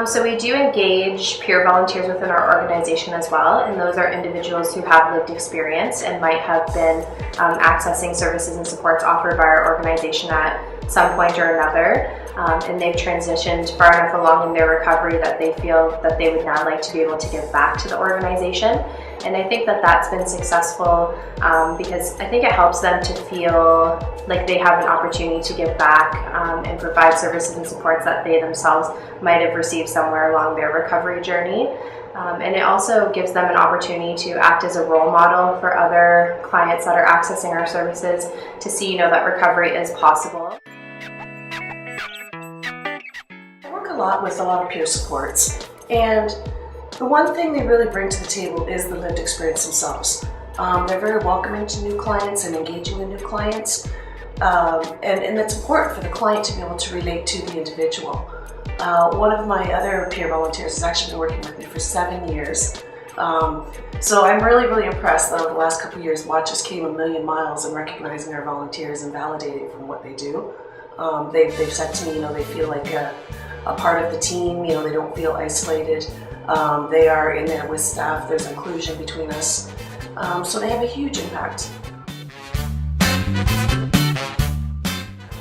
So we do engage peer volunteers within our organization as well, and those are individuals who have lived experience and might have been accessing services and supports offered by our organization at some point or another, and they've transitioned far enough along in their recovery that they feel that they would now like to be able to give back to the organization. And I think that that's been successful because I think it helps them to feel like they have an opportunity to give back and provide services and supports that they themselves might have received somewhere along their recovery journey. And it also gives them an opportunity to act as a role model for other clients that are accessing our services to see, that recovery is possible. I work a lot with a lot of peer supports, and the one thing they really bring to the table is the lived experience themselves. They're very welcoming to new clients and engaging with new clients, and it's important for the client to be able to relate to the individual. One of my other peer volunteers has actually been working with me for 7 years. So I'm really impressed that over the last couple of years, WOTCH has came a million miles in recognizing our volunteers and validating from what they do. They've said to me, they feel like a part of the team, they don't feel isolated. They are in there with staff, there's inclusion between us. So they have a huge impact.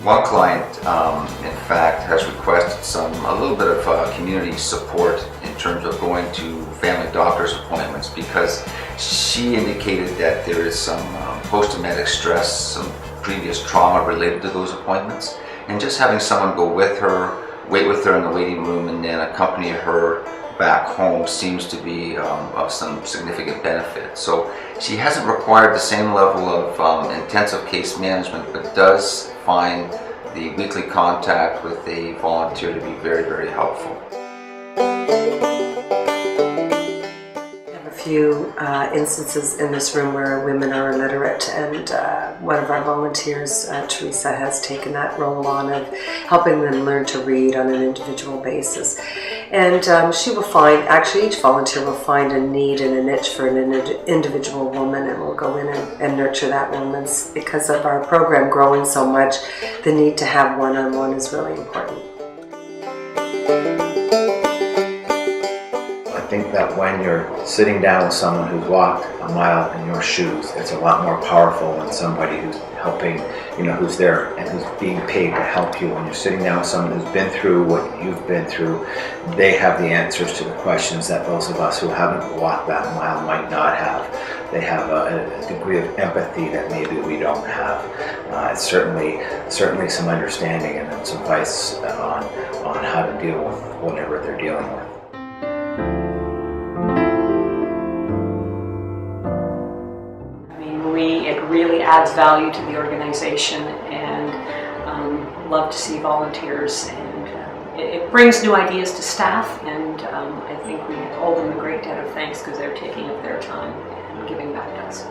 One client, in fact, has requested a little bit of community support in terms of going to family doctor's appointments, because she indicated that there is some post-traumatic stress, some previous trauma related to those appointments, and just having someone go with her, wait with her in the waiting room, and then accompany her back home seems to be of some significant benefit. So she hasn't required the same level of intensive case management, but does find the weekly contact with a volunteer to be very helpful. A few instances in this room where women are illiterate, and one of our volunteers, Teresa, has taken that role on of helping them learn to read on an individual basis. And she will find, actually each volunteer will find a need and a niche for an individual woman, and we'll go in and nurture that woman. Because of our program growing so much, the need to have one-on-one is really important. I think that when you're sitting down with someone who's walked a mile in your shoes, it's a lot more powerful than somebody who's helping, who's there and who's being paid to help you. When you're sitting down with someone who's been through what you've been through, they have the answers to the questions that those of us who haven't walked that mile might not have. They have a degree of empathy that maybe we don't have. It's certainly some understanding and then some advice on how to deal with whatever they're dealing with. It really adds value to the organization, and love to see volunteers, and it brings new ideas to staff, and I think we owe them a great debt of thanks because they're taking up their time and giving back to us.